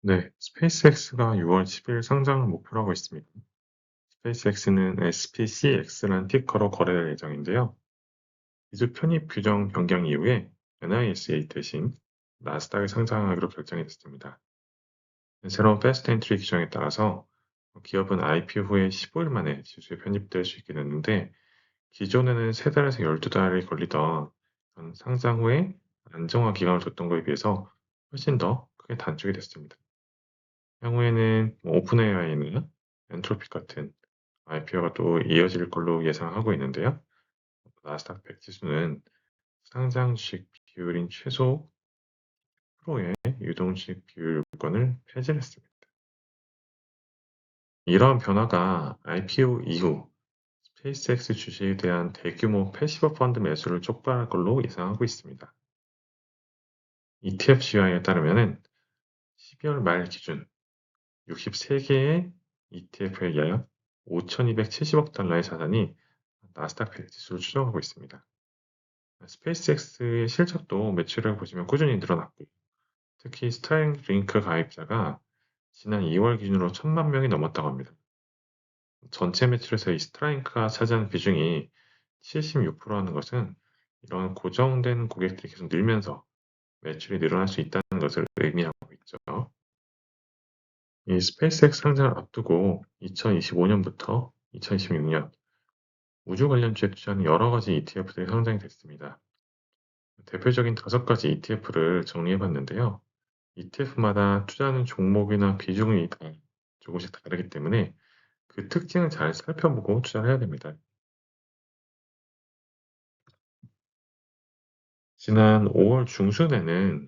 네, 스페이스X가 6월 10일 상장을 목표로 하고 있습니다. 스페이스X는 SPCX라는 티커로 거래될 예정인데요. 기술 편입 규정 변경 이후에 NISA 대신 나스닥에 상장하기로 결정이 됐습니다. 새로운 패스트 엔트리 규정에 따라서 기업은 IPO 후에 15일 만에 지수에 편입될 수 있게 됐는데, 기존에는 3달에서 12달이 걸리던 그런 상장 후에 안정화 기간을 뒀던 거에 비해서 훨씬 더 크게 단축이 됐습니다. 향후에는 오픈AI나 엔트로피 같은 IPO가 또 이어질 걸로 예상하고 있는데요. 나스닥 100 지수는 상장 주식 비율인 최소 10%의 유동식 비율 요건을 폐지했습니다. 이러한 변화가 IPO 이후 스페이스X 주식에 대한 대규모 패시브 펀드 매수를 촉발할 걸로 예상하고 있습니다. ETF 시황에 따르면 12월 말 기준 63개의 ETF에 약 5,270억 달러의 자산이 나스닥 100 지수를 추정하고 있습니다. 스페이스X의 실적도 매출을 보시면 꾸준히 늘어났고, 특히 스타링크 가입자가 지난 2월 기준으로 1,000만 명이 넘었다고 합니다. 전체 매출에서 이 스타링크가 차지하는 비중이 76%라는 것은 이런 고정된 고객들이 계속 늘면서 매출이 늘어날 수 있다는 것을 의미하고 있죠. 이 스페이스X 상장을 앞두고 2025년부터 2026년 우주 관련 주에 투자하는 여러 가지 ETF들이 상장이 됐습니다. 대표적인 5가지 ETF를 정리해 봤는데요. ETF마다 투자하는 종목이나 비중이 다 조금씩 다르기 때문에 그 특징을 잘 살펴보고 투자를 해야 됩니다. 지난 5월 중순에는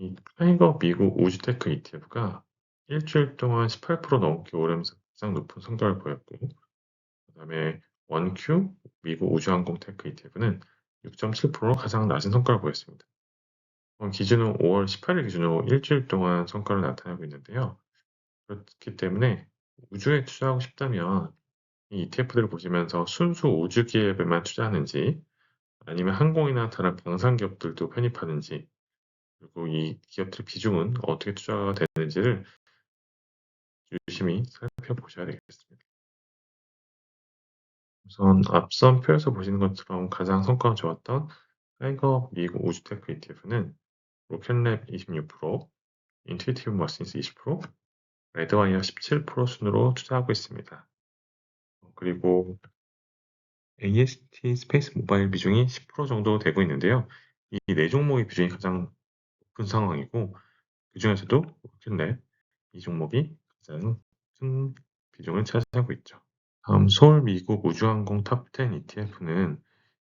이 타이거 미국 우주테크 ETF가 일주일 동안 18% 넘게 오르면서 가장 높은 성과를 보였고, 그다음에 원큐 미국 우주항공 테크 ETF는 6.7% 가장 낮은 성과를 보였습니다. 기준은 5월 18일 기준으로 일주일 동안 성과를 나타내고 있는데요. 그렇기 때문에 우주에 투자하고 싶다면 이 ETF들을 보시면서 순수 우주 기업에만 투자하는지, 아니면 항공이나 다른 방산 기업들도 편입하는지, 그리고 이 기업들 비중은 어떻게 투자가 되는지를 유심히 살펴보셔야 되겠습니다. 우선 앞선 표에서 보시는 것처럼 가장 성과가 좋았던 타이거 미국 우주테크 ETF는 로켓랩 26%, 인투이티브 머신스 20%, 레드와이어 17% 순으로 투자하고 있습니다. 그리고 AST 스페이스 모바일 비중이 10% 정도 되고 있는데요. 이 네 종목의 비중이 가장 높은 상황이고, 그중에서도 로켓랩 이 종목이 가장 큰 비중을 차지하고 있죠. 다음 서울 미국 우주항공 탑10 ETF는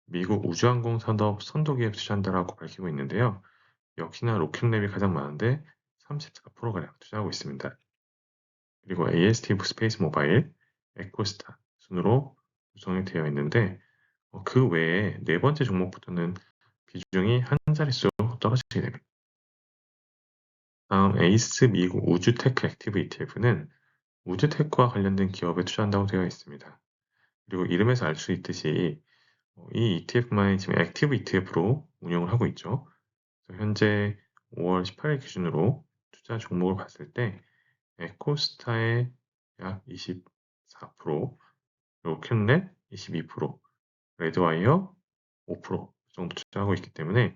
미국 우주항공 산업 선도기에 투자한다라고 밝히고 있는데요. 역시나 로켓랩이 가장 많은데 34%가량 투자하고 있습니다. 그리고 AST 스페이스 모바일, 에코스타 순으로 구성이 되어 있는데, 그 외에 네 번째 종목부터는 비중이 한 자릿수 떨어지게 됩니다. 다음 에이스 미국 우주테크 액티브 ETF는 우주테크와 관련된 기업에 투자한다고 되어 있습니다. 그리고 이름에서 알 수 있듯이 이 ETF만이 지금 액티브 ETF로 운영을 하고 있죠. 그래서 현재 5월 18일 기준으로 투자 종목을 봤을 때 에코스타의 약 24%, 로켓넷 22%, 레드와이어 5% 정도 투자하고 있기 때문에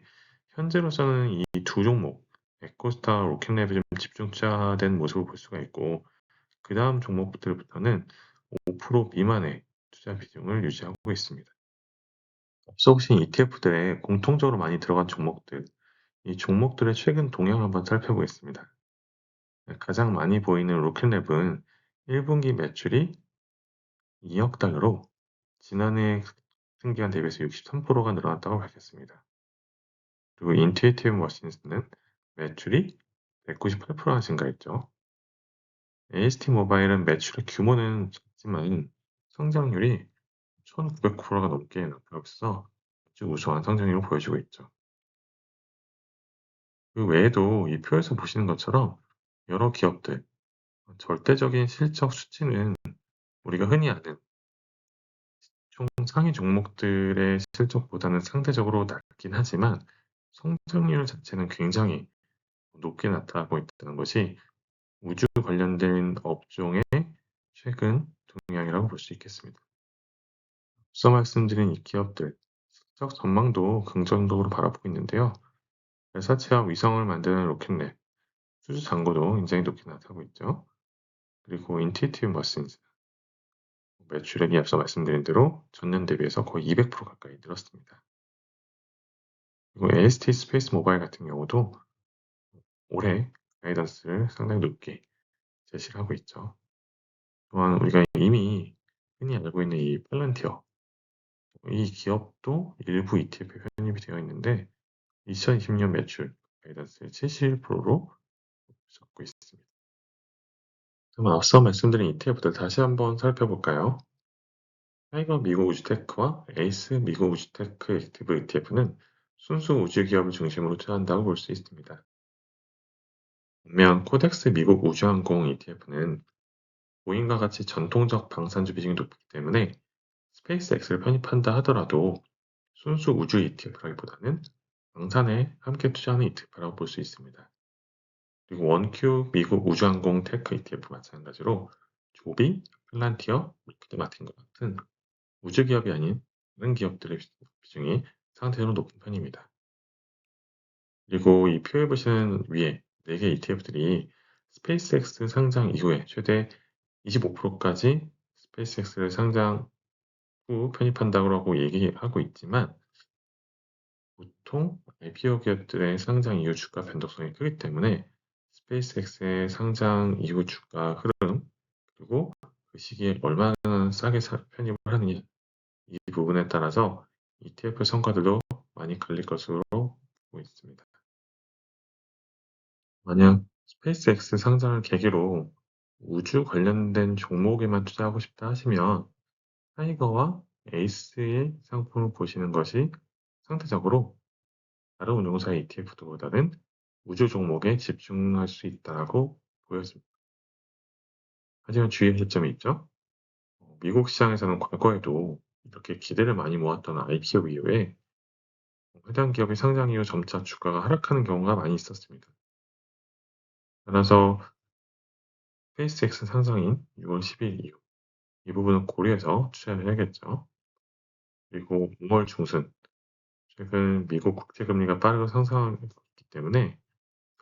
현재로서는 이 두 종목, 에코스타, 로켓랩에 좀 집중 투자된 모습을 볼 수가 있고, 그다음 종목들부터는 5% 미만의 투자 비중을 유지하고 있습니다. 앞서 보신 ETF들에 공통적으로 많이 들어간 종목들, 이 종목들의 최근 동향을 한번 살펴보겠습니다. 가장 많이 보이는 로켓랩은 1분기 매출이 2억 달러로 지난해 같은 기간 대비해서 63%가 늘어났다고 밝혔습니다. 그리고 인투이티브 머신스는 매출이 198%나 증가했죠. AST 모바일은 매출의 규모는 작지만 성장률이 1900%가 넘게 나타나고 있어서 아주 우수한 성장률을 보여주고 있죠. 그 외에도 이 표에서 보시는 것처럼 여러 기업들, 절대적인 실적 수치는 우리가 흔히 아는 총 상위 종목들의 실적보다는 상대적으로 낮긴 하지만 성장률 자체는 굉장히 높게 나타나고 있다는 것이 우주 관련된 업종의 최근 동향이라고 볼 수 있겠습니다. 앞서 말씀드린 이 기업들, 실적 전망도 긍정적으로 바라보고 있는데요. 발사체와 위성을 만드는 로켓랩, 수주 잔고도 굉장히 높게 나타나고 있죠. 그리고 인투이티브 머신즈, 매출액이 앞서 말씀드린 대로 전년 대비해서 거의 200% 가까이 늘었습니다. 그리고 AST 스페이스 모바일 같은 경우도 올해 가이던스를 상당히 높게 제시를 하고 있죠. 또한 우리가 이미 흔히 알고 있는 이 팔란티어, 이 기업도 일부 ETF에 편입이 되어 있는데 2020년 매출 가이던스의 71%로 잡고 있습니다. 그럼 앞서 말씀드린 ETF들 다시 한번 살펴볼까요? 타이거 미국 우주테크와 에이스 미국 우주테크 액티브 ETF는 순수 우주 기업을 중심으로 투자한다고 볼 수 있습니다. 반면 코덱스 미국 우주항공 ETF는 보잉과 같이 전통적 방산주 비중이 높기 때문에 스페이스X를 편입한다 하더라도 순수 우주 ETF라기보다는 방산에 함께 투자하는 ETF라고 볼 수 있습니다. 그리고 원큐 미국 우주항공 테크 ETF 마찬가지로 조비, 플란티어, 로키드 마틴과 같은 우주 기업이 아닌 다른 기업들의 비중이 상대적으로 높은 편입니다. 그리고 이 표에 보시는 위에 4개 ETF들이 스페이스X 상장 이후에 최대 25%까지 스페이스X를 상장 후 편입한다고 얘기하고 있지만 보통 IPO 기업들의 상장 이후 주가 변동성이 크기 때문에 스페이스X의 상장 이후 주가 흐름 그리고 그 시기에 얼마나 싸게 편입을 하느냐 이 부분에 따라서 ETF 성과들도 많이 갈릴 것으로 보고 있습니다. 만약 스페이스X 상장을 계기로 우주 관련된 종목에만 투자하고 싶다 하시면 타이거와 에이스의 상품을 보시는 것이 상대적으로 다른 운용사 ETF보다는 우주 종목에 집중할 수 있다고 보여집니다. 하지만 주의할 점이 있죠. 미국 시장에서는 과거에도 이렇게 기대를 많이 모았던 IPO 이후에 해당 기업이 상장 이후 점차 주가가 하락하는 경우가 많이 있었습니다. 따라서 스페이스X 상장인 6월 10일 이후 이 부분을 고려해서 투자를 해야겠죠. 그리고 5월 중순 최근 미국 국채금리가 빠르게 상승하고 있기 때문에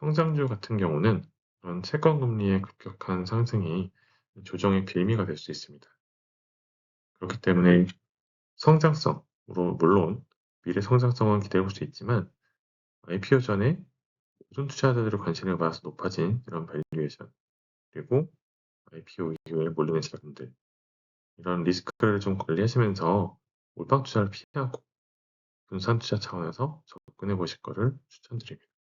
성장주 같은 경우는 그런 채권 금리의 급격한 상승이 조정의 빌미가 될 수 있습니다. 그렇기 때문에 성장성으로 물론 미래 성장성은 기대해 볼 수 있지만 IPO 전에 모든 투자자들의 관심을 받아서 높아진 이런 밸류에이션 그리고 IPO 이후에 몰리는 자금들 이런 리스크를 좀 관리하시면서 몰빵 투자를 피하고 분산 투자 차원에서 접근해 보실 거를 추천드립니다.